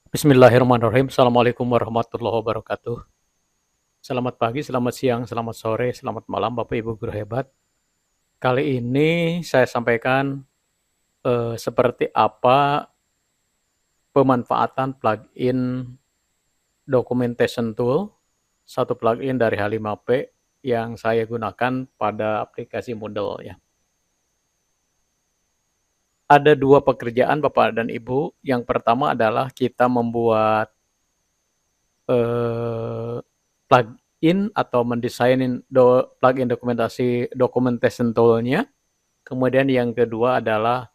Bismillahirrahmanirrahim. Assalamualaikum warahmatullahi wabarakatuh. Selamat pagi, selamat siang, selamat sore, selamat malam Bapak Ibu guru hebat. Kali ini saya sampaikan seperti apa pemanfaatan plugin documentation tool, satu plugin dari H5P yang saya gunakan pada aplikasi Moodle ya. Ada dua pekerjaan Bapak dan Ibu. Yang pertama adalah kita membuat plugin atau mendesainin plugin documentation tool-nya. Kemudian yang kedua adalah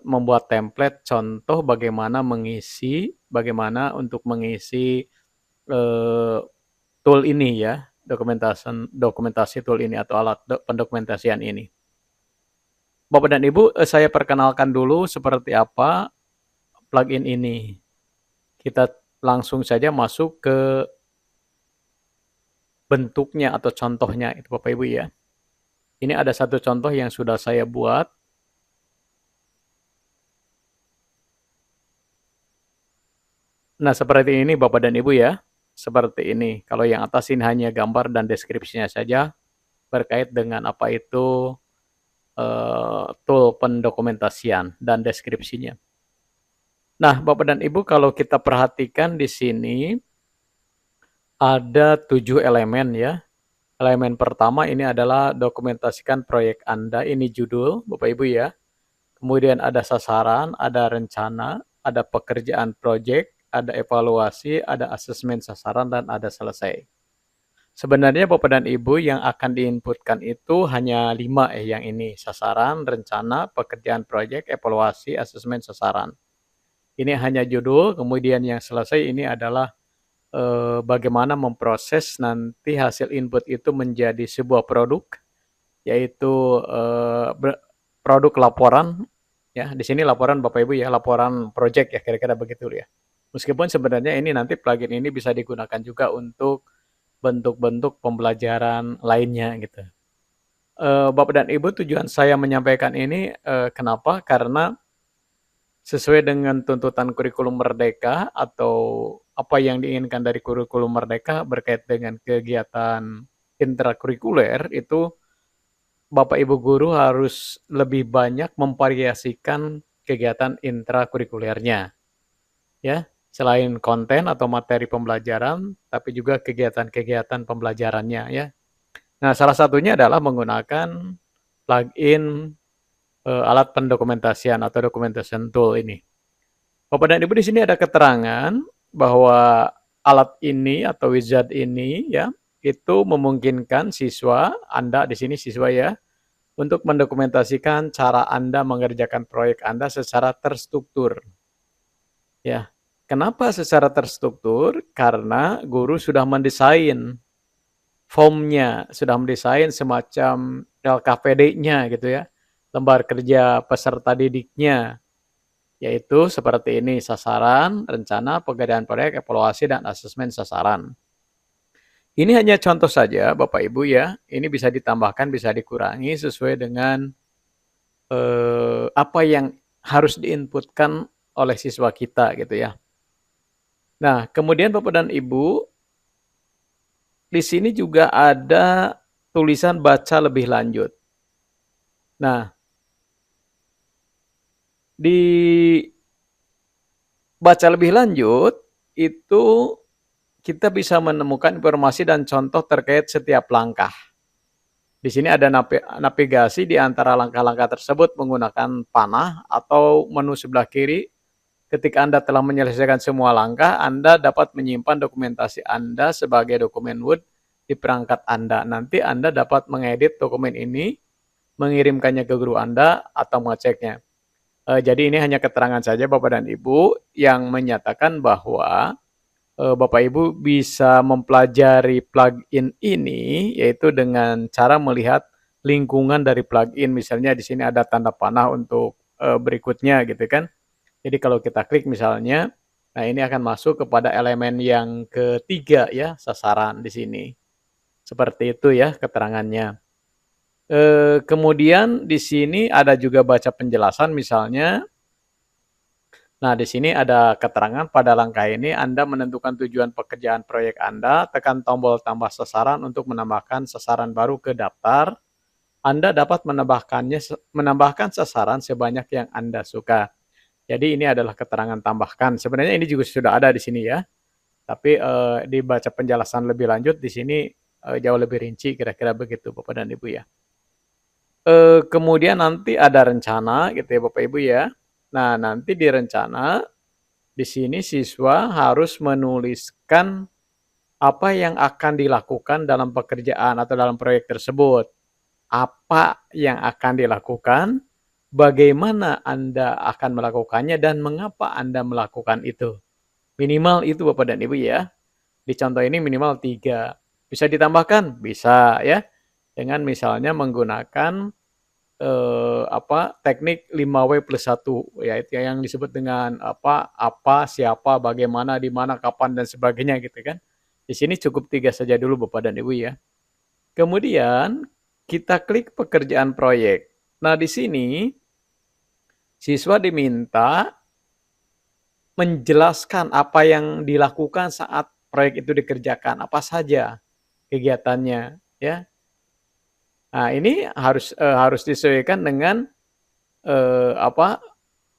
membuat template contoh bagaimana untuk mengisi tool ini ya, dokumentasi tool ini atau alat pendokumentasian ini. Bapak dan Ibu, saya perkenalkan dulu seperti apa plugin ini. Kita langsung saja masuk ke bentuknya atau contohnya itu Bapak Ibu ya. Ini ada satu contoh yang sudah saya buat. Nah, seperti ini Bapak dan Ibu ya. Seperti ini. Kalau yang atas ini hanya gambar dan deskripsinya saja berkait dengan apa itu tool pendokumentasian dan deskripsinya. Nah, Bapak dan Ibu kalau kita perhatikan di sini ada 7 elemen ya. Elemen pertama ini adalah dokumentasikan proyek Anda, ini judul Bapak Ibu ya. Kemudian ada sasaran, ada rencana, ada pekerjaan proyek, ada evaluasi, ada asesmen sasaran, dan ada selesai. Sebenarnya Bapak dan Ibu yang akan diinputkan itu hanya 5 yang ini, sasaran, rencana, pekerjaan proyek, evaluasi, asesmen sasaran. Ini hanya judul, kemudian yang selesai ini adalah bagaimana memproses nanti hasil input itu menjadi sebuah produk, yaitu produk laporan ya. Di sini laporan Bapak Ibu ya, laporan project ya, kira-kira begitu ya. Meskipun sebenarnya ini nanti plugin ini bisa digunakan juga untuk bentuk-bentuk pembelajaran lainnya gitu. Bapak dan Ibu, tujuan saya menyampaikan ini kenapa? Karena sesuai dengan tuntutan kurikulum merdeka atau apa yang diinginkan dari kurikulum merdeka berkait dengan kegiatan intrakurikuler itu Bapak Ibu guru harus lebih banyak memvariasikan kegiatan intrakurikulernya ya, selain konten atau materi pembelajaran tapi juga kegiatan-kegiatan pembelajarannya ya. Nah, salah satunya adalah menggunakan plugin alat pendokumentasian atau documentation tool ini. Bapak dan Ibu, di sini ada keterangan bahwa alat ini atau wizard ini ya, itu memungkinkan siswa, Anda di sini siswa ya, untuk mendokumentasikan cara Anda mengerjakan proyek Anda secara terstruktur. Ya. Kenapa secara terstruktur? Karena guru sudah mendesain formnya, sudah mendesain semacam LKPD-nya gitu ya, lembar kerja peserta didiknya, yaitu seperti ini, sasaran, rencana, pekerjaan proyek, evaluasi, dan asesmen sasaran. Ini hanya contoh saja Bapak Ibu ya, ini bisa ditambahkan, bisa dikurangi sesuai dengan apa yang harus diinputkan oleh siswa kita gitu ya. Nah, kemudian Bapak dan Ibu, di sini juga ada tulisan baca lebih lanjut. Nah, di baca lebih lanjut itu kita bisa menemukan informasi dan contoh terkait setiap langkah. Di sini ada navigasi di antara langkah-langkah tersebut menggunakan panah atau menu sebelah kiri. Ketika Anda telah menyelesaikan semua langkah, Anda dapat menyimpan dokumentasi Anda sebagai dokumen Word di perangkat Anda. Nanti Anda dapat mengedit dokumen ini, mengirimkannya ke guru Anda, atau mengeceknya. Jadi ini hanya keterangan saja Bapak dan Ibu yang menyatakan bahwa Bapak Ibu bisa mempelajari plugin ini yaitu dengan cara melihat lingkungan dari plugin. Misalnya di sini ada tanda panah untuk berikutnya gitu kan. Jadi kalau kita klik misalnya, nah ini akan masuk kepada elemen yang ketiga ya, sasaran di sini. Seperti itu ya keterangannya. Kemudian di sini ada juga baca penjelasan misalnya Nah, di sini ada keterangan pada langkah ini Anda menentukan tujuan pekerjaan proyek Anda, tekan tombol tambah sasaran untuk menambahkan sasaran baru ke daftar. Anda dapat menambahkan sasaran sebanyak yang Anda suka. Jadi ini adalah keterangan tambahkan. Sebenarnya ini juga sudah ada di sini ya, tapi, dibaca penjelasan lebih lanjut di sini, jauh lebih rinci kira-kira begitu Bapak dan Ibu ya. Kemudian nanti ada rencana gitu ya Bapak Ibu ya. Nah, nanti di rencana, di sini siswa harus menuliskan apa yang akan dilakukan dalam pekerjaan atau dalam proyek tersebut. Apa yang akan dilakukan, bagaimana Anda akan melakukannya, dan mengapa Anda melakukan itu. Minimal itu Bapak dan Ibu ya. Di contoh ini minimal 3. Bisa ditambahkan? Bisa ya. Dengan misalnya menggunakan teknik 5W+1 yaitu yang disebut dengan siapa, bagaimana, di mana, kapan, dan sebagainya gitu kan. Di sini cukup 3 saja dulu Bapak dan Ibu ya. Kemudian kita klik pekerjaan proyek. Nah, di sini siswa diminta menjelaskan apa yang dilakukan saat proyek itu dikerjakan, apa saja kegiatannya ya. Nah, ini harus disesuaikan dengan, eee, apa,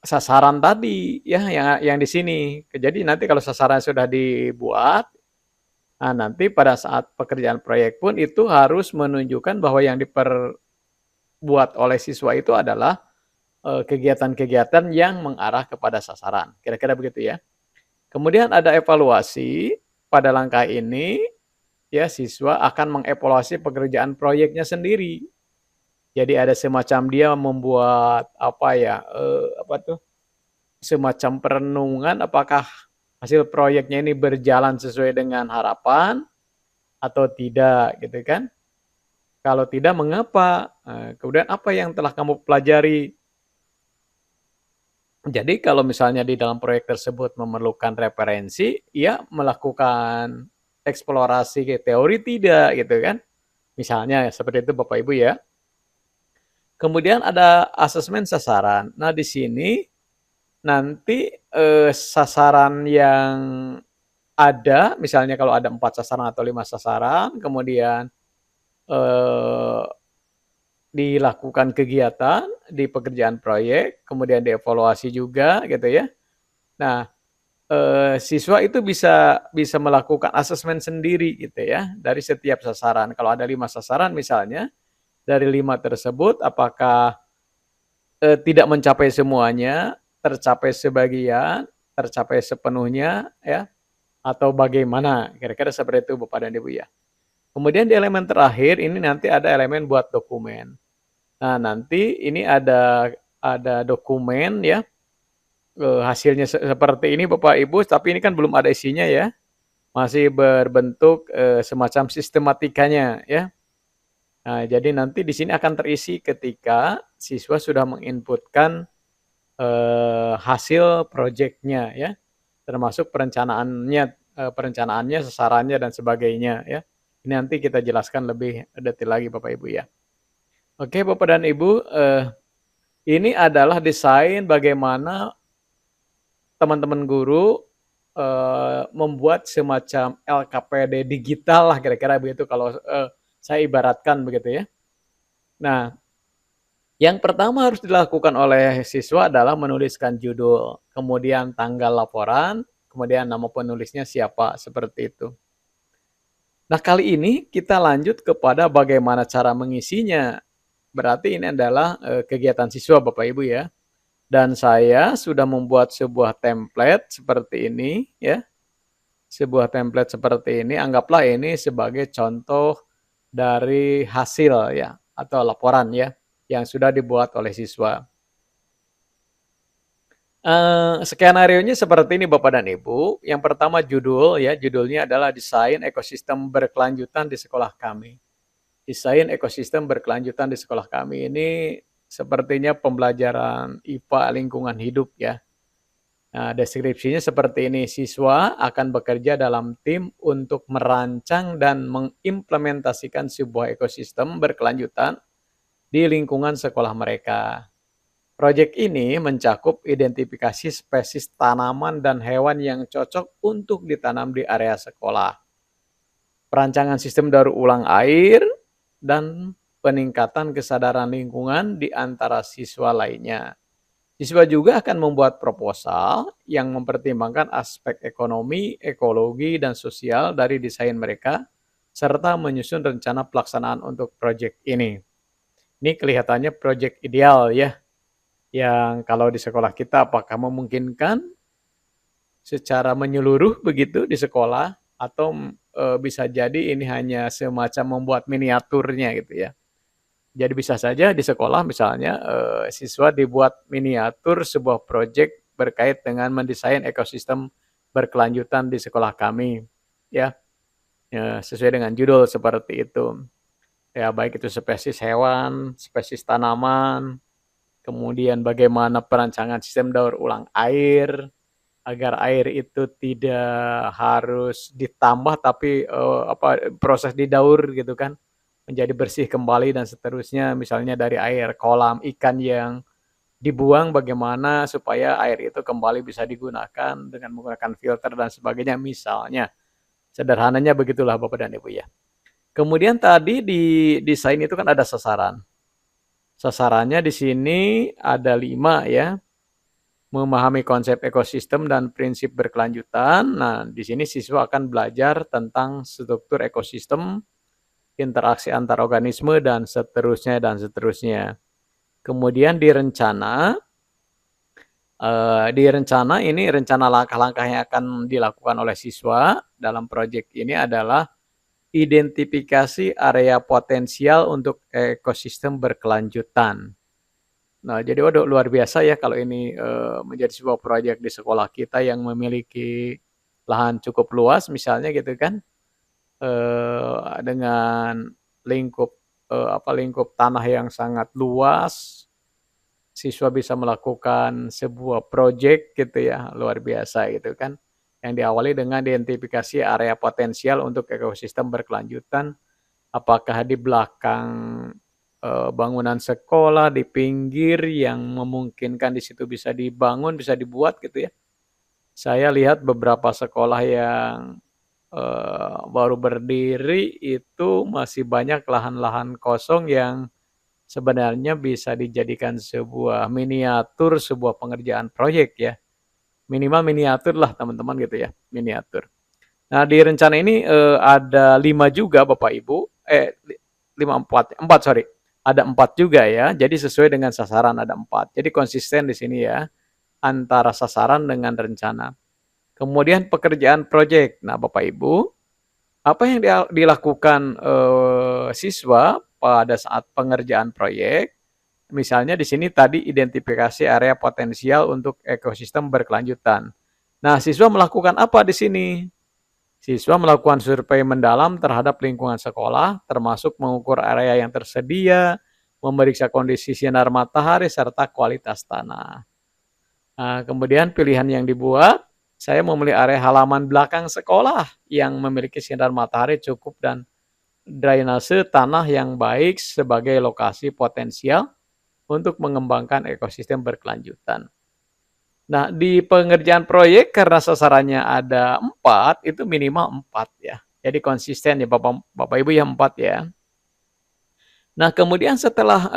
sasaran tadi ya yang di sini. Jadi nanti kalau sasaran sudah dibuat, nah nanti pada saat pekerjaan proyek pun itu harus menunjukkan bahwa yang diperbuat oleh siswa itu adalah, kegiatan-kegiatan yang mengarah kepada sasaran, kira-kira begitu ya. Kemudian ada evaluasi, pada langkah ini ya siswa akan mengevaluasi pekerjaan proyeknya sendiri. Jadi ada semacam dia membuat semacam perenungan apakah hasil proyeknya ini berjalan sesuai dengan harapan atau tidak gitu kan. Kalau tidak mengapa, kemudian apa yang telah kamu pelajari. Jadi kalau misalnya di dalam proyek tersebut memerlukan referensi, ya melakukan eksplorasi ke teori tidak gitu kan. Misalnya seperti itu Bapak Ibu ya. Kemudian ada asesmen sasaran. Nah, di sini nanti, sasaran yang ada, misalnya kalau ada 4 sasaran atau 5 sasaran, kemudian, eee, dilakukan kegiatan di pekerjaan proyek, kemudian dievaluasi juga gitu ya. Nah, siswa itu bisa bisa melakukan asesmen sendiri gitu ya, dari setiap sasaran. Kalau ada 5 sasaran misalnya, dari 5 tersebut apakah tidak mencapai semuanya, tercapai sebagian, tercapai sepenuhnya ya, atau bagaimana, kira-kira seperti itu Bapak dan Ibu ya. Kemudian di elemen terakhir ini nanti ada elemen buat dokumen. Nah, nanti ini ada dokumen ya, hasilnya seperti ini Bapak Ibu, tapi ini kan belum ada isinya ya, masih berbentuk, semacam sistematikanya ya. Nah, jadi nanti di sini akan terisi ketika siswa sudah menginputkan hasil projeknya ya, termasuk perencanaannya, sasarannya, dan sebagainya ya. Ini nanti kita jelaskan lebih detail lagi Bapak Ibu ya. Oke Bapak dan Ibu, ini adalah desain bagaimana teman-teman guru, membuat semacam LKPD digital lah kira-kira begitu kalau, saya ibaratkan begitu ya. Nah, yang pertama harus dilakukan oleh siswa adalah menuliskan judul, kemudian tanggal laporan, kemudian nama penulisnya siapa, seperti itu. Nah, kali ini kita lanjut kepada bagaimana cara mengisinya. Berarti ini adalah, kegiatan siswa Bapak Ibu ya, dan saya sudah membuat sebuah template seperti ini ya, sebuah template seperti ini, anggaplah ini sebagai contoh dari hasil ya, atau laporan ya, yang sudah dibuat oleh siswa. Skenarionya seperti ini Bapak dan Ibu. Yang pertama judul ya, judulnya adalah Desain Ekosistem Berkelanjutan di Sekolah Kami. Desain ekosistem berkelanjutan di sekolah kami ini sepertinya pembelajaran IPA lingkungan hidup ya. Nah, deskripsinya seperti ini, siswa akan bekerja dalam tim untuk merancang dan mengimplementasikan sebuah ekosistem berkelanjutan di lingkungan sekolah mereka. Proyek ini mencakup identifikasi spesies tanaman dan hewan yang cocok untuk ditanam di area sekolah, perancangan sistem daur ulang air, dan peningkatan kesadaran lingkungan di antara siswa lainnya. Siswa juga akan membuat proposal yang mempertimbangkan aspek ekonomi, ekologi, dan sosial dari desain mereka, serta menyusun rencana pelaksanaan untuk proyek ini. Ini kelihatannya proyek ideal ya, yang kalau di sekolah kita apakah memungkinkan secara menyeluruh begitu di sekolah atau, bisa jadi ini hanya semacam membuat miniaturnya gitu ya. Jadi bisa saja di sekolah misalnya, siswa dibuat miniatur sebuah proyek berkait dengan mendesain ekosistem berkelanjutan di sekolah kami, ya, sesuai dengan judul seperti itu. Ya baik itu spesies hewan, spesies tanaman, kemudian bagaimana perancangan sistem daur ulang air, agar air itu tidak harus ditambah tapi, proses didaur gitu kan, menjadi bersih kembali dan seterusnya. Misalnya dari air kolam ikan yang dibuang bagaimana supaya air itu kembali bisa digunakan dengan menggunakan filter dan sebagainya misalnya. Sederhananya begitulah Bapak dan Ibu ya. Kemudian tadi di desain itu kan ada sasaran. Sasarannya di sini ada 5 ya. Memahami konsep ekosistem dan prinsip berkelanjutan. Nah, di sini siswa akan belajar tentang struktur ekosistem, interaksi antar organisme, dan seterusnya dan seterusnya. Kemudian di rencana ini rencana langkah-langkah yang akan dilakukan oleh siswa dalam proyek ini adalah identifikasi area potensial untuk ekosistem berkelanjutan. Nah, jadi waduh luar biasa ya kalau ini, menjadi sebuah proyek di sekolah kita yang memiliki lahan cukup luas misalnya gitu kan, dengan lingkup, lingkup tanah yang sangat luas, siswa bisa melakukan sebuah proyek gitu ya, luar biasa gitu kan, yang diawali dengan identifikasi area potensial untuk ekosistem berkelanjutan. Apakah di belakang, bangunan sekolah, di pinggir yang memungkinkan di situ bisa dibangun, bisa dibuat gitu ya. Saya lihat beberapa sekolah yang, baru berdiri itu masih banyak lahan-lahan kosong yang sebenarnya bisa dijadikan sebuah miniatur, sebuah pengerjaan proyek ya. Minimal miniatur lah teman-teman gitu ya, miniatur. Nah di rencana ini, ada 5 juga Bapak Ibu, 4 sorry, ada 4 juga ya, jadi sesuai dengan sasaran ada 4. Jadi konsisten di sini ya, antara sasaran dengan rencana. Kemudian pekerjaan proyek. Nah Bapak Ibu, apa yang dilakukan, siswa pada saat pengerjaan proyek, misalnya di sini tadi identifikasi area potensial untuk ekosistem berkelanjutan. Nah siswa melakukan apa di sini? Siswa melakukan survei mendalam terhadap lingkungan sekolah, termasuk mengukur area yang tersedia, memeriksa kondisi sinar matahari, serta kualitas tanah. Nah, kemudian pilihan yang dibuat, saya memilih area halaman belakang sekolah yang memiliki sinar matahari cukup dan drainase tanah yang baik sebagai lokasi potensial untuk mengembangkan ekosistem berkelanjutan. Nah, di pengerjaan proyek karena sasarannya ada 4, itu minimal 4 ya. Jadi konsisten ya Bapak Bapak Ibu ya 4 ya. Nah, kemudian setelah,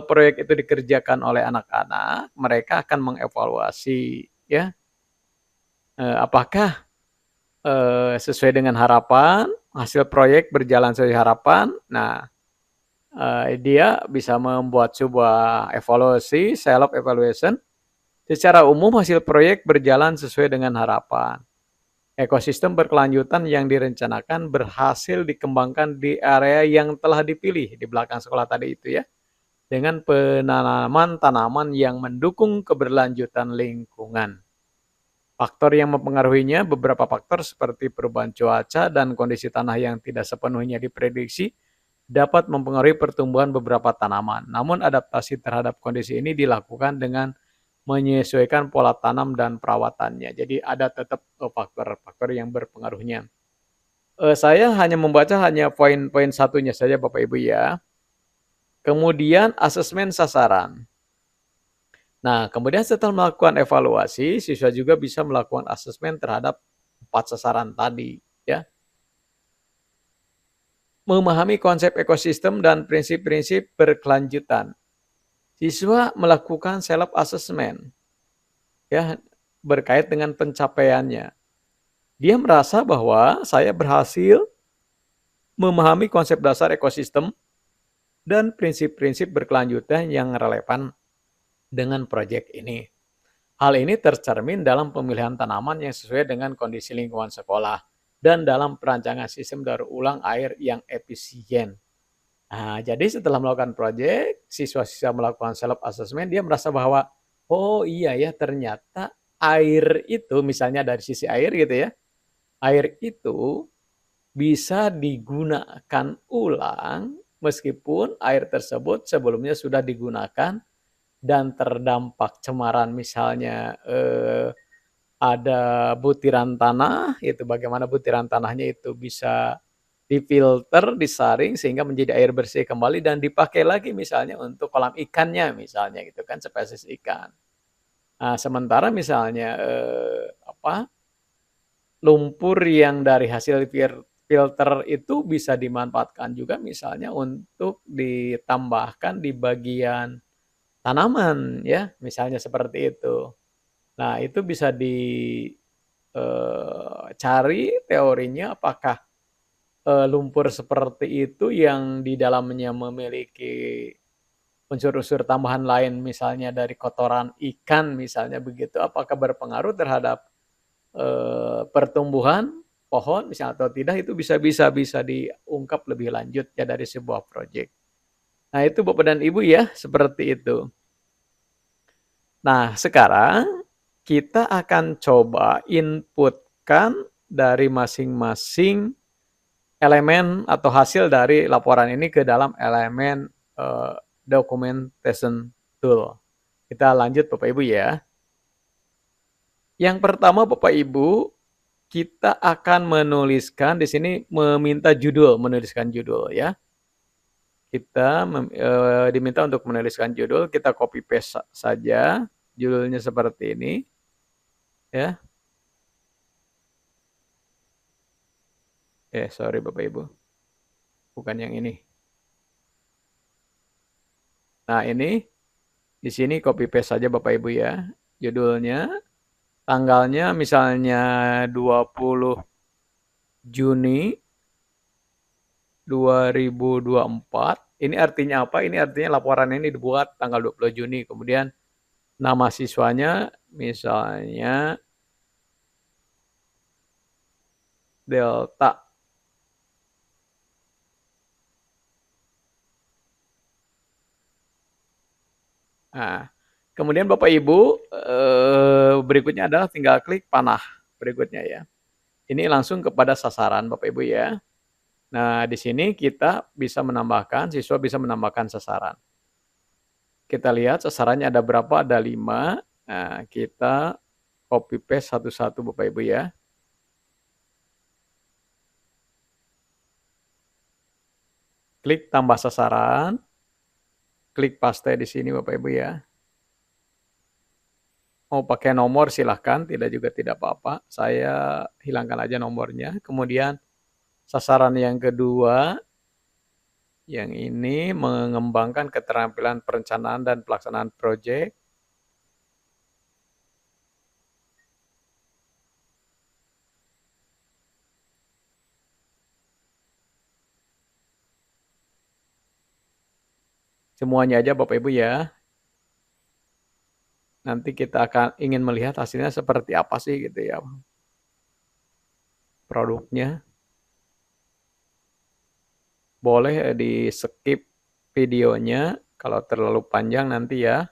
proyek itu dikerjakan oleh anak-anak, mereka akan mengevaluasi ya, apakah, sesuai dengan harapan, hasil proyek berjalan sesuai harapan. Nah, dia bisa membuat sebuah evaluasi, self evaluation. Secara umum hasil proyek berjalan sesuai dengan harapan. Ekosistem berkelanjutan yang direncanakan berhasil dikembangkan di area yang telah dipilih di belakang sekolah tadi itu ya, dengan penanaman tanaman yang mendukung keberlanjutan lingkungan. Faktor yang mempengaruhinya beberapa faktor seperti perubahan cuaca dan kondisi tanah yang tidak sepenuhnya diprediksi dapat mempengaruhi pertumbuhan beberapa tanaman. Namun adaptasi terhadap kondisi ini dilakukan dengan menyesuaikan pola tanam dan perawatannya. Jadi ada tetap, faktor-faktor yang berpengaruhnya. Saya hanya membaca hanya poin-poin satunya saja Bapak Ibu ya. Kemudian asesmen sasaran. Nah, kemudian setelah melakukan evaluasi, siswa juga bisa melakukan asesmen terhadap 4 sasaran tadi, ya. Memahami konsep ekosistem dan prinsip-prinsip berkelanjutan. Siswa melakukan self assessment, ya, berkait dengan pencapaiannya. Dia merasa bahwa saya berhasil memahami konsep dasar ekosistem dan prinsip-prinsip berkelanjutan yang relevan dengan proyek ini. Hal ini tercermin dalam pemilihan tanaman yang sesuai dengan kondisi lingkungan sekolah dan dalam perancangan sistem daur ulang air yang efisien. Nah, jadi setelah melakukan proyek, siswa-siswa melakukan self assessment, dia merasa bahwa, oh iya ya ternyata air itu, misalnya dari sisi air gitu ya, air itu bisa digunakan ulang meskipun air tersebut sebelumnya sudah digunakan dan terdampak cemaran, misalnya ada butiran tanah, itu bagaimana butiran tanahnya itu bisa difilter, disaring sehingga menjadi air bersih kembali dan dipakai lagi misalnya untuk kolam ikannya misalnya gitu kan, spesies ikan. Nah, sementara misalnya, lumpur yang dari hasil filter itu bisa dimanfaatkan juga misalnya untuk ditambahkan di bagian tanaman ya, misalnya seperti itu. Nah, itu bisa cari teorinya apakah, lumpur seperti itu yang di dalamnya memiliki unsur-unsur tambahan lain misalnya dari kotoran ikan misalnya begitu, apakah berpengaruh terhadap, pertumbuhan pohon misalnya atau tidak itu bisa diungkap lebih lanjut ya dari sebuah proyek. Nah itu Bapak dan Ibu ya, seperti itu. Nah sekarang kita akan coba inputkan dari masing-masing elemen atau hasil dari laporan ini ke dalam elemen, documentation tool. Kita lanjut Bapak Ibu ya. Yang pertama Bapak Ibu, kita akan menuliskan di sini meminta judul, menuliskan judul ya. Kita diminta untuk menuliskan judul, kita copy paste saja, judulnya seperti ini ya. Sorry Bapak Ibu, bukan yang ini. Nah ini, di sini copy paste saja Bapak Ibu ya, judulnya, tanggalnya misalnya 20 Juni 2024. Ini artinya apa? Ini artinya laporan ini dibuat tanggal 20 Juni. Kemudian nama siswanya misalnya Delta. Nah, kemudian Bapak Ibu, berikutnya adalah tinggal klik panah berikutnya ya. Ini langsung kepada sasaran Bapak Ibu ya. Nah, di sini kita bisa menambahkan, siswa bisa menambahkan sasaran. Kita lihat sasarannya ada berapa, ada 5. Nah, kita copy paste satu-satu Bapak Ibu ya. Klik tambah sasaran, klik paste di sini Bapak Ibu ya. Mau pakai nomor silahkan, tidak apa-apa. Saya hilangkan aja nomornya. Kemudian sasaran yang kedua, yang ini mengembangkan keterampilan perencanaan dan pelaksanaan proyek. Semuanya aja Bapak Ibu ya. Nanti kita akan ingin melihat hasilnya seperti apa sih gitu ya. Produknya. Boleh di-skip videonya kalau terlalu panjang nanti ya.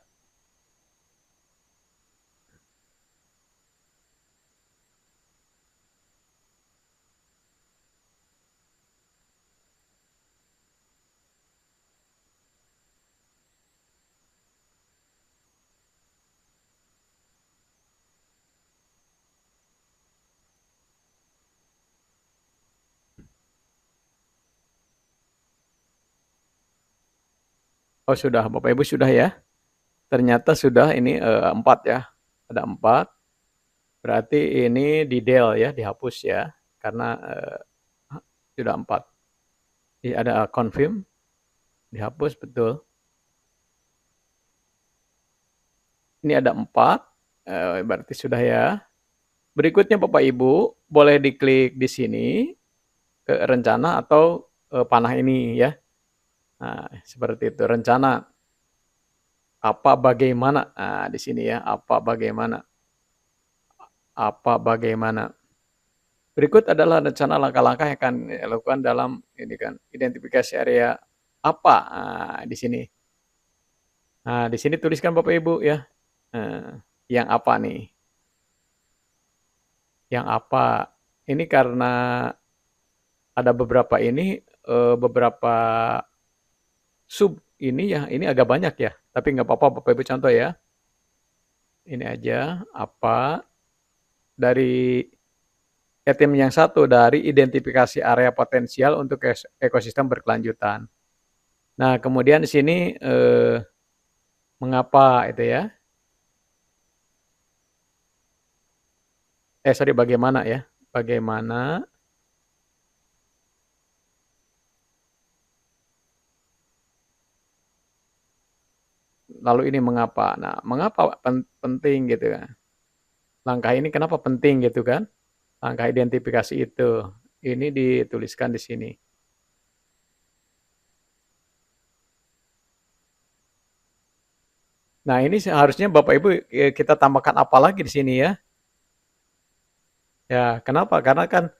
Oh sudah, Bapak Ibu sudah ya. ternyata sudah ini 4 ya. Ada 4, berarti ini di-del ya, dihapus ya, karena sudah 4. Jadi ada confirm, dihapus, betul. Ini ada 4, berarti sudah ya. Berikutnya Bapak Ibu, boleh diklik di sini, ke rencana atau panah ini ya. Nah, seperti itu, rencana. Apa bagaimana, nah di sini ya, apa bagaimana. Apa bagaimana. Berikut adalah rencana langkah-langkah yang akan dilakukan dalam ini kan, identifikasi area apa, nah di sini. Nah di sini tuliskan Bapak Ibu ya, yang apa nih, yang apa. Ini karena ada beberapa ini, beberapa sub ini ya, ini agak banyak ya, tapi nggak apa-apa Bapak Ibu contoh ya. Ini aja, apa, dari item yang satu, dari identifikasi area potensial untuk ekosistem berkelanjutan. Nah kemudian di sini, mengapa itu ya. Sorry, bagaimana ya, bagaimana lalu ini mengapa. Nah, mengapa penting gitu kan. Langkah ini kenapa penting gitu kan. Langkah identifikasi itu. Ini dituliskan di sini. Nah, ini seharusnya Bapak Ibu kita tambahkan apa lagi di sini ya. Ya, kenapa? Karena kan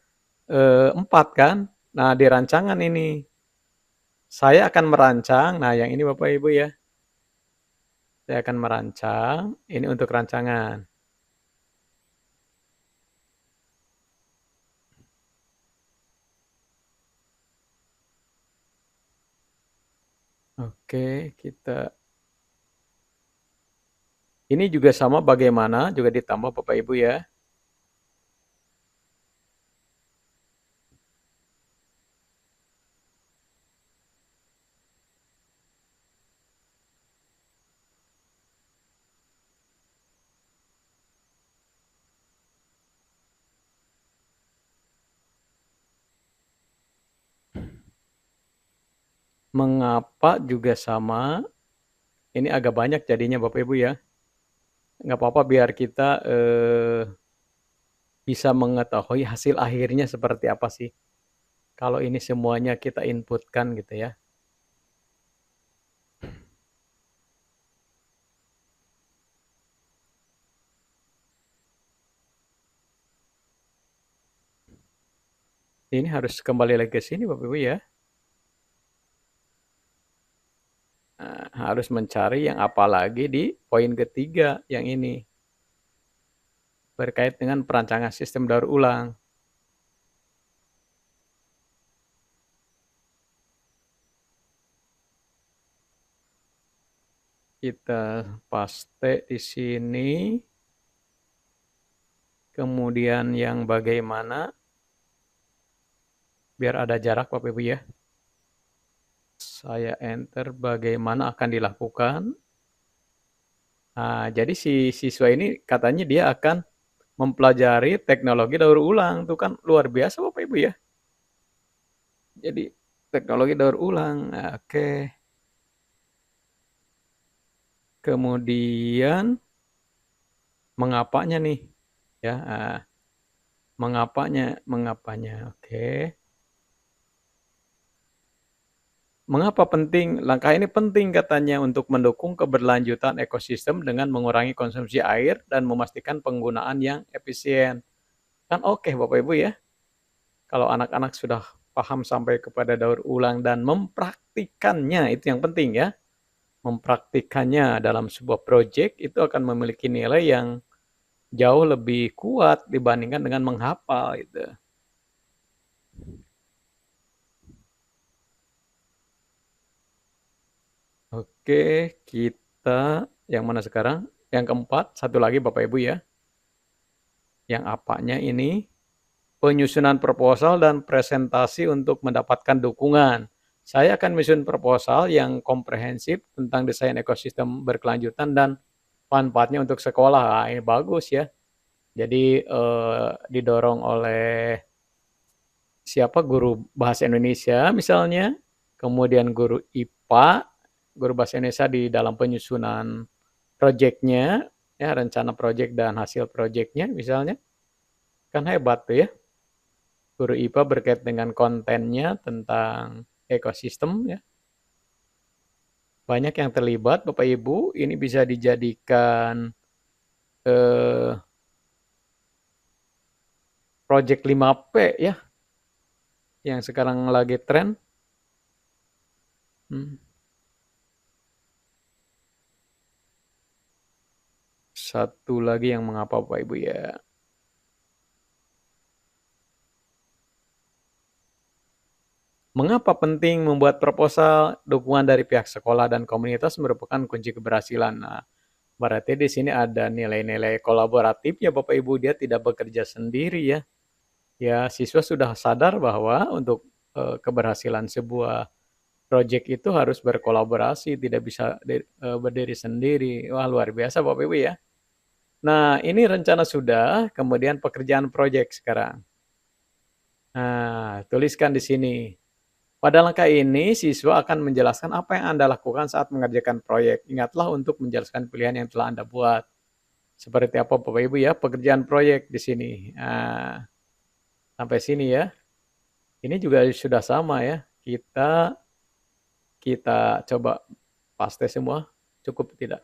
4 kan. Nah, di rancangan ini. Saya akan merancang, nah yang ini Bapak Ibu ya. Saya akan merancang, ini untuk rancangan. Oke, kita ini juga sama bagaimana, juga ditambah Bapak Ibu ya. Mengapa juga sama, ini agak banyak jadinya Bapak Ibu ya. Nggak apa-apa biar kita bisa mengetahui hasil akhirnya seperti apa sih. Kalau ini semuanya kita inputkan gitu ya. Ini harus kembali lagi ke sini Bapak Ibu ya. Nah, harus mencari yang apa lagi di poin ketiga yang ini. Berkait dengan perancangan sistem daur ulang. Kita paste di sini. Kemudian yang bagaimana. Biar ada jarak Bapak Ibu ya. Saya enter bagaimana akan dilakukan. Nah, jadi si siswa ini katanya dia akan mempelajari teknologi daur ulang. Itu kan luar biasa Bapak Ibu ya. Jadi teknologi daur ulang. Nah, oke. Kemudian mengapanya nih? Ya, mengapanya. Oke. Mengapa penting? Langkah ini penting katanya untuk mendukung keberlanjutan ekosistem dengan mengurangi konsumsi air dan memastikan penggunaan yang efisien. Kan oke Bapak Ibu ya. Kalau anak-anak sudah paham sampai kepada daur ulang dan mempraktikannya, itu yang penting ya. Mempraktikannya dalam sebuah proyek itu akan memiliki nilai yang jauh lebih kuat dibandingkan dengan menghafal gitu. Oke, kita yang mana sekarang? Yang keempat, satu lagi Bapak Ibu ya. Yang apanya ini? Penyusunan proposal dan presentasi untuk mendapatkan dukungan. Saya akan menyusun proposal yang komprehensif tentang desain ekosistem berkelanjutan dan manfaatnya untuk sekolah. Ah, ini bagus ya. Jadi didorong oleh siapa guru bahasa Indonesia misalnya, kemudian guru IPA, guru bahasa Indonesia di dalam penyusunan proyeknya, ya rencana proyek dan hasil proyeknya misalnya, kan hebat tuh ya. Guru IPA berkait dengan kontennya tentang ekosistem ya. Banyak yang terlibat Bapak Ibu, ini bisa dijadikan eh, proyek 5P ya, yang sekarang lagi tren. Hmm. Satu lagi yang mengapa Bapak Ibu ya. Mengapa penting membuat proposal? Dukungan dari pihak sekolah dan komunitas merupakan kunci keberhasilan. Nah, berarti di sini ada nilai-nilai kolaboratif ya Bapak Ibu, dia tidak bekerja sendiri ya. Ya, siswa sudah sadar bahwa untuk keberhasilan sebuah proyek itu harus berkolaborasi, tidak bisa berdiri sendiri. Wah, luar biasa Bapak Ibu ya. Nah, ini rencana sudah, kemudian pekerjaan proyek sekarang. Nah, tuliskan di sini. Pada langkah ini, siswa akan menjelaskan apa yang Anda lakukan saat mengerjakan proyek. Ingatlah untuk menjelaskan pilihan yang telah Anda buat. Seperti apa Bapak Ibu ya, pekerjaan proyek di sini. Nah, sampai sini ya. Ini juga sudah sama ya. Kita coba paste semua. Cukup tidak?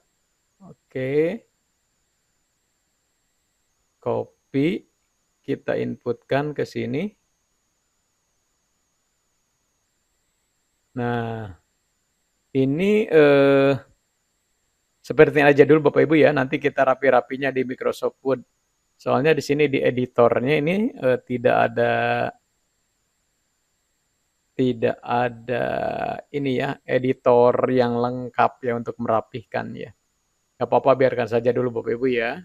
Oke. Copy. Kita inputkan ke sini. Nah, ini seperti aja dulu Bapak Ibu ya, nanti kita rapi-rapinya di Microsoft Word. Soalnya di sini di editornya ini tidak ada ini ya, editor yang lengkap ya untuk merapihkan ya. Gak apa-apa, biarkan saja dulu Bapak Ibu ya.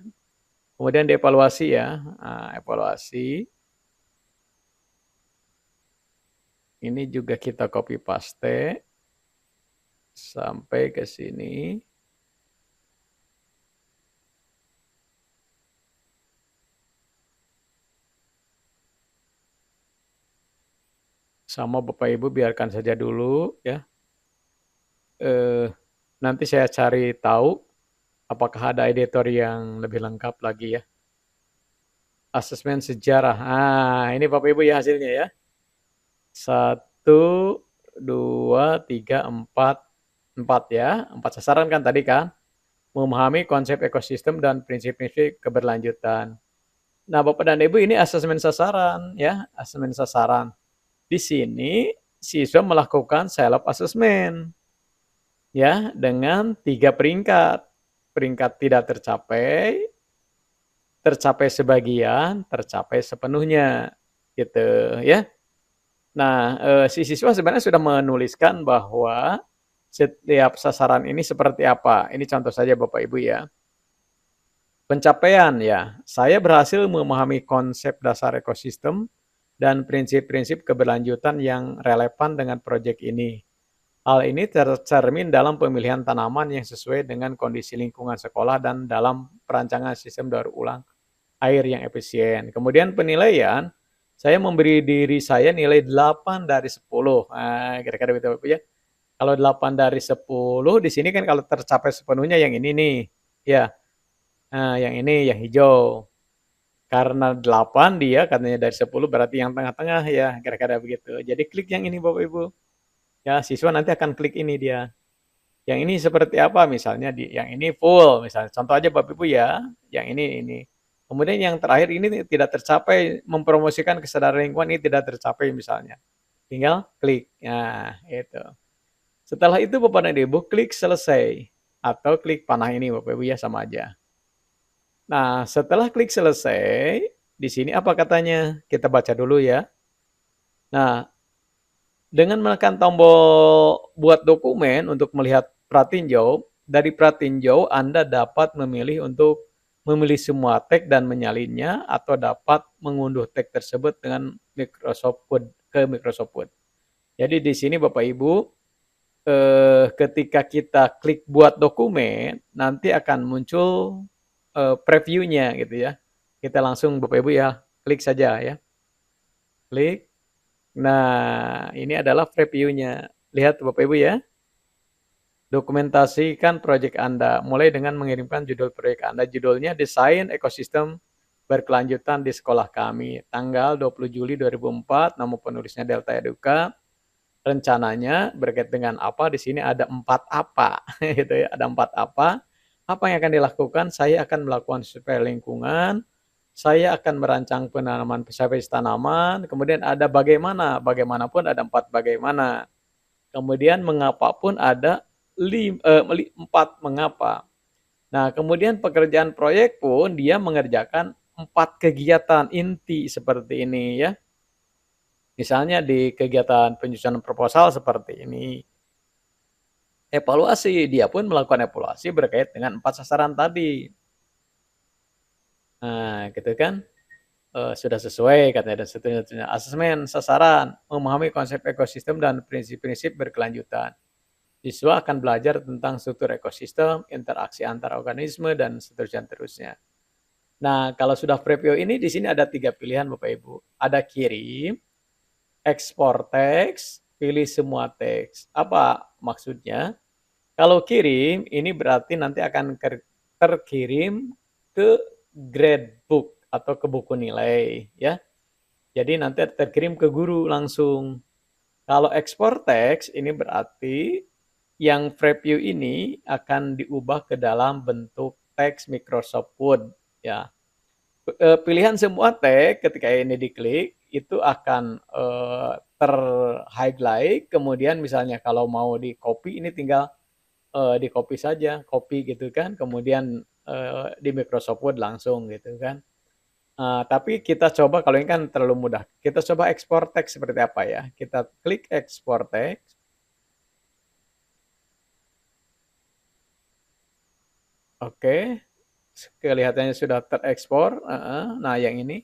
Kemudian dievaluasi ya. Nah, evaluasi. Ini juga kita copy paste sampai ke sini. Sama Bapak Ibu biarkan saja dulu ya. Nanti saya cari tahu apakah ada editor yang lebih lengkap lagi ya. Asesmen sejarah. Nah, ini Bapak Ibu ya hasilnya ya. 1, 2, 3, 4. 4 ya. 4 sasaran kan tadi kan. Memahami konsep ekosistem dan prinsip-prinsip keberlanjutan. Nah, Bapak dan Ibu, ini asesmen sasaran ya, asesmen sasaran. Di sini siswa melakukan self assessment ya dengan 3 peringkat. Peringkat tidak tercapai, tercapai sebagian, tercapai sepenuhnya gitu ya. Nah, si siswa sebenarnya sudah menuliskan bahwa setiap sasaran ini seperti apa. Ini contoh saja Bapak Ibu ya. Pencapaian ya, saya berhasil memahami konsep dasar ekosistem dan prinsip-prinsip keberlanjutan yang relevan dengan proyek ini. Hal ini tercermin dalam pemilihan tanaman yang sesuai dengan kondisi lingkungan sekolah dan dalam perancangan sistem daur ulang air yang efisien. Kemudian penilaian, saya memberi diri saya nilai 8 dari 10. Nah, kira-kira begitu ya. Kalau 8 dari 10, di sini kan kalau tercapai sepenuhnya yang ini nih. Ya, nah, yang ini yang hijau. Karena 8 dia katanya dari 10 berarti yang tengah-tengah ya, kira-kira begitu. Jadi klik yang ini Bapak Ibu. Ya, siswa nanti akan klik ini dia. Yang ini seperti apa misalnya yang ini full misalnya. Contoh aja Bapak Ibu ya, yang ini. Kemudian yang terakhir ini tidak tercapai, mempromosikan kesadaran lingkungan ini tidak tercapai misalnya. Tinggal klik. Nah, itu. Setelah itu Bapak dan Ibu klik selesai atau klik panah ini Bapak Ibu ya, sama aja. Nah, setelah klik selesai, di sini apa katanya? Kita baca dulu ya. Nah, dengan menekan tombol buat dokumen untuk melihat pratinjau, dari pratinjau Anda dapat memilih untuk memilih semua tag dan menyalinnya atau dapat mengunduh tag tersebut dengan Microsoft Word ke Microsoft Word. Jadi di sini Bapak Ibu, ketika kita klik buat dokumen, nanti akan muncul previewnya gitu ya. Kita langsung Bapak Ibu ya, klik saja ya. Klik. Nah, ini adalah previewnya. Lihat Bapak Ibu ya. Dokumentasikan proyek Anda, mulai dengan mengirimkan judul proyek Anda. Judulnya Desain Ekosistem Berkelanjutan di Sekolah Kami. Tanggal 20 Juli 2004, nama penulisnya Delta Educa. Rencananya berkait dengan apa, di sini ada 4 apa, gitu ya, ada 4 apa. Apa yang akan dilakukan? Saya akan melakukan survei lingkungan, saya akan merancang penanaman spesies tanaman, kemudian ada bagaimana, bagaimanapun ada 4 bagaimana. Kemudian mengapa pun ada 4 mengapa. Nah, kemudian pekerjaan proyek pun dia mengerjakan 4 kegiatan inti seperti ini ya. Misalnya di kegiatan penyusunan proposal seperti ini. Evaluasi, dia pun melakukan evaluasi berkait dengan 4 sasaran tadi. Nah, gitu kan, sudah sesuai katanya dan seterusnya. Asesmen sasaran, memahami konsep ekosistem dan prinsip-prinsip berkelanjutan. Siswa akan belajar tentang struktur ekosistem, interaksi antar organisme, dan seterusnya. Nah, kalau sudah preview ini, di sini ada 3 pilihan Bapak Ibu. Ada kirim, ekspor teks, pilih semua teks. Apa maksudnya? Kalau kirim, ini berarti nanti akan terkirim ke gradebook atau ke buku nilai ya. Jadi nanti terkirim ke guru langsung. Kalau ekspor teks ini berarti yang preview ini akan diubah ke dalam bentuk teks Microsoft Word ya. Pilihan semua teks ketika ini diklik itu akan ter-highlight, kemudian misalnya kalau mau di-copy ini tinggal di-copy saja, copy gitu kan, kemudian di Microsoft Word langsung gitu kan. Tapi kita coba kalau ini kan terlalu mudah, kita coba ekspor teks seperti apa ya. Kita klik ekspor teks. Oke, kelihatannya sudah terekspor. Nah, yang ini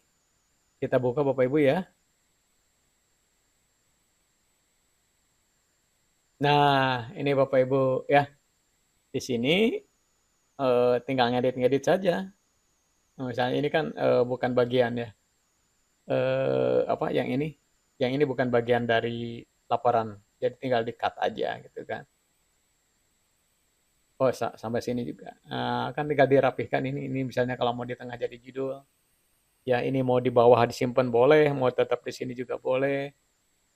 kita buka Bapak Ibu ya. Nah, ini Bapak Ibu ya. Di sini tinggal ngedit-ngedit saja. Nah, misalnya ini kan bukan bagian ya. Apa yang ini? Yang ini bukan bagian dari laporan. Jadi tinggal di-cut aja gitu kan. Oh, sampai sini juga. Kan tinggal dirapihkan ini. Ini misalnya kalau mau di tengah jadi judul. Ya ini mau di bawah disimpan boleh, mau tetap di sini juga boleh.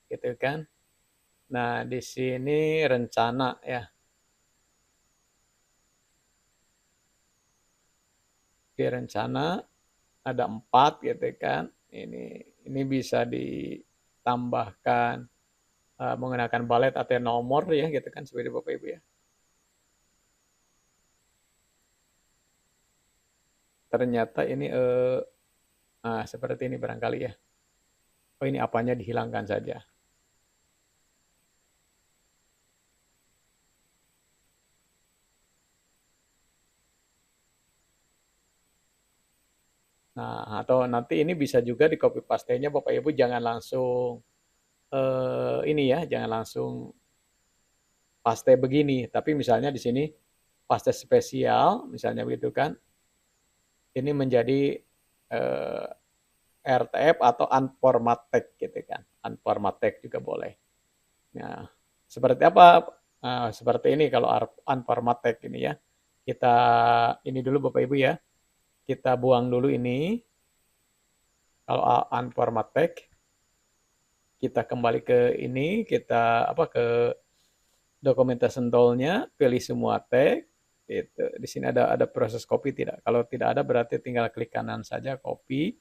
Gitu kan. Nah, di sini rencana ya. Di rencana ada 4 gitu kan. Ini bisa ditambahkan menggunakan balet atau nomor ya gitu kan seperti Bapak Ibu ya. Ternyata ini seperti ini barangkali ya. Oh, ini apanya dihilangkan saja. Nah, atau nanti ini bisa juga di copy paste-nya Bapak Ibu jangan langsung ini ya, jangan langsung paste begini, tapi misalnya di sini paste spesial, misalnya begitu kan. Ini menjadi RTF atau unformatted gitu kan. Unformatted juga boleh. Nah, seperti apa? Seperti ini kalau unformatted ini ya. Kita ini dulu Bapak Ibu ya. Kita buang dulu ini. Kalau unformatted, kita kembali ke ini, kita apa ke documentation tool-nya, pilih semua tag. Gitu. Di sini ada proses copy tidak? Kalau tidak ada berarti tinggal klik kanan saja copy.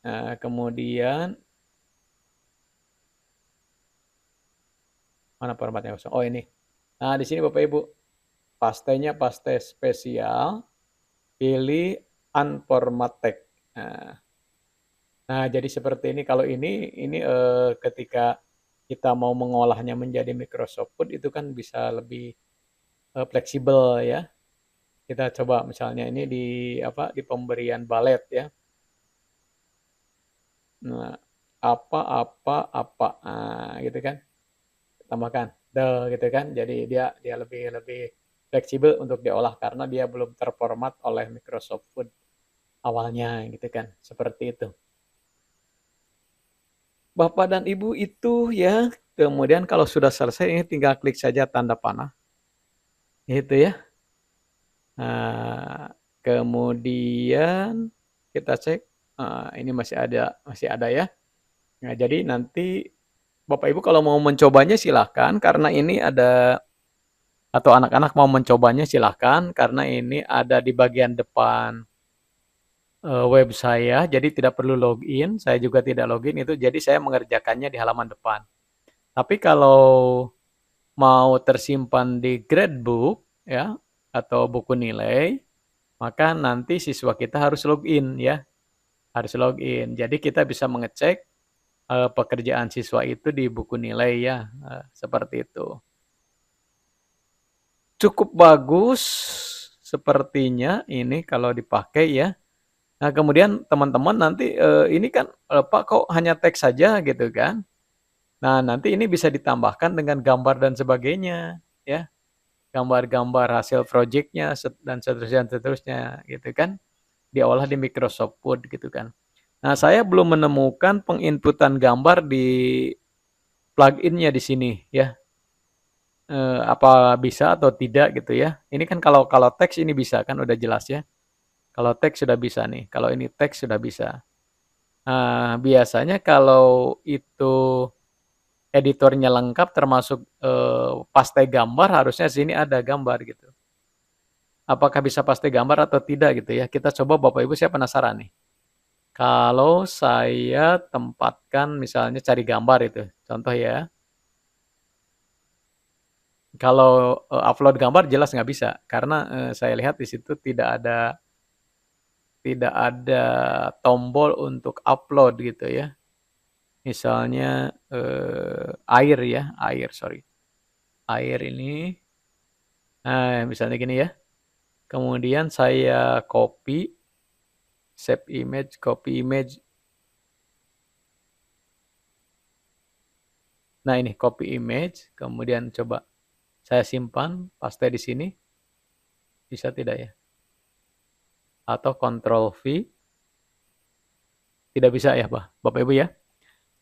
Nah, kemudian mana formatnya? Oh ini. Nah, di sini Bapak Ibu, pastenya paste spesial, pilih unformatted. Nah, nah, jadi seperti ini. Kalau ini ketika kita mau mengolahnya menjadi Microsoft Word itu kan bisa lebih fleksibel ya. Kita coba misalnya ini di pemberian balet ya. Nah, apa, gitu kan. Tambahkan the gitu kan. Jadi dia dia lebih lebih fleksibel untuk diolah karena dia belum terformat oleh Microsoft Word awalnya gitu kan. Seperti itu. Bapak dan Ibu itu ya, kemudian kalau sudah selesai ini tinggal klik saja tanda panah, gitu ya. Nah, kemudian kita cek, ini masih ada ya. Nah, jadi nanti Bapak Ibu kalau mau mencobanya silahkan karena ini ada atau anak-anak mau mencobanya silahkan karena ini ada di bagian depan, web saya, jadi tidak perlu login, saya juga tidak login itu, jadi saya mengerjakannya di halaman depan. Tapi kalau mau tersimpan di gradebook ya, atau buku nilai, maka nanti siswa kita harus login ya, harus login. Jadi kita bisa mengecek, pekerjaan siswa itu di buku nilai ya, seperti itu. Cukup bagus sepertinya ini kalau dipakai ya. Nah kemudian teman-teman nanti, ini kan, "Pak kok hanya teks saja?" Gitu kan. Nah nanti ini bisa ditambahkan dengan gambar dan sebagainya ya. Gambar-gambar hasil projeknya dan seterusnya gitu kan, diolah di Microsoft Word gitu kan. Nah, saya belum menemukan penginputan gambar di plugin-nya di sini ya, apa bisa atau tidak gitu ya. Ini kan kalau kalau teks ini bisa kan udah jelas ya, kalau teks sudah bisa nih, kalau ini teks sudah bisa. Biasanya kalau itu editornya lengkap termasuk, paste gambar harusnya sini ada gambar gitu. Apakah bisa paste gambar atau tidak gitu ya, kita coba Bapak Ibu saya penasaran nih. Kalau saya tempatkan misalnya cari gambar itu, contoh ya, kalau, upload gambar jelas nggak bisa karena, saya lihat di situ tidak ada tombol untuk upload gitu ya. Misalnya, air ya, air sorry, air ini, misalnya gini ya, kemudian saya copy, save image, copy image. Nah ini copy image, kemudian coba saya simpan, paste di sini, bisa tidak ya? Atau Ctrl V, tidak bisa ya Bapak Ibu ya?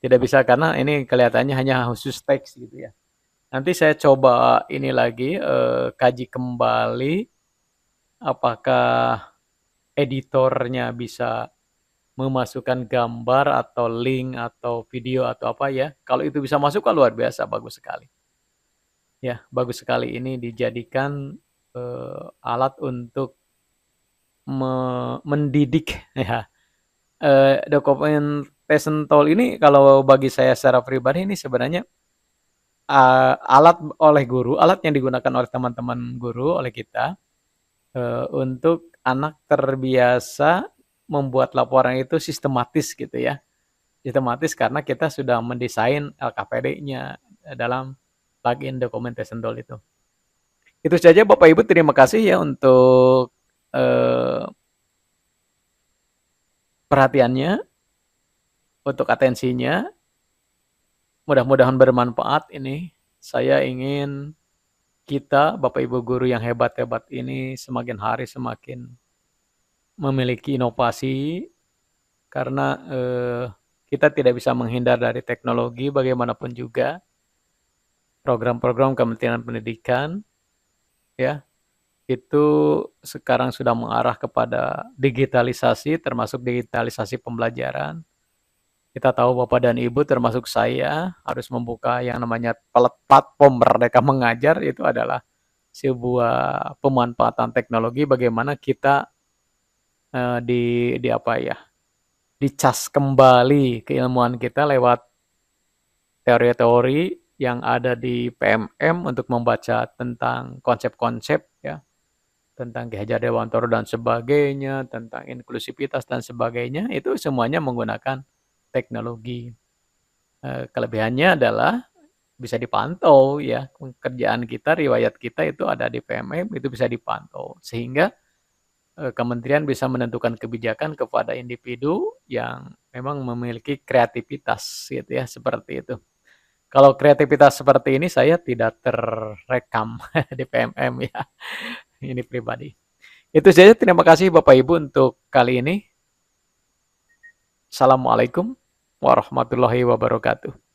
Tidak bisa karena ini kelihatannya hanya khusus teks gitu ya. Nanti saya coba ini lagi, kaji kembali apakah editornya bisa memasukkan gambar atau link atau video atau apa ya. Kalau itu bisa masuk kan luar biasa, bagus sekali. Ya, bagus sekali ini dijadikan, alat untuk mendidik ya. Documentation tool ini kalau bagi saya secara pribadi ini sebenarnya, alat yang digunakan oleh teman-teman guru, oleh kita, untuk anak terbiasa membuat laporan itu sistematis gitu ya. Sistematis karena kita sudah mendesain LKPD-nya, dalam plugin documentation tool itu. Itu saja Bapak Ibu, terima kasih ya untuk, perhatiannya, untuk atensinya. Mudah-mudahan bermanfaat ini. Saya ingin kita, Bapak Ibu guru yang hebat-hebat ini semakin hari semakin memiliki inovasi karena, kita tidak bisa menghindar dari teknologi bagaimanapun juga. Program-program Kementerian Pendidikan ya, itu sekarang sudah mengarah kepada digitalisasi termasuk digitalisasi pembelajaran. Kita tahu Bapak dan Ibu termasuk saya harus membuka yang namanya platform Merdeka Mengajar, itu adalah sebuah pemanfaatan teknologi bagaimana kita, di apa ya, dicas kembali keilmuan kita lewat teori-teori yang ada di PMM untuk membaca tentang konsep-konsep ya, tentang Ki Hajar Dewantoro dan sebagainya, tentang inklusivitas dan sebagainya, itu semuanya menggunakan teknologi. Kelebihannya adalah bisa dipantau ya, kerjaan kita, riwayat kita itu ada di PMM, itu bisa dipantau. Sehingga, kementerian bisa menentukan kebijakan kepada individu yang memang memiliki kreativitas gitu ya, seperti itu. Kalau kreativitas seperti ini saya tidak terekam di PMM ya, ini pribadi. Itu saja, terima kasih Bapak Ibu untuk kali ini. Assalamualaikum warahmatullahi wabarakatuh.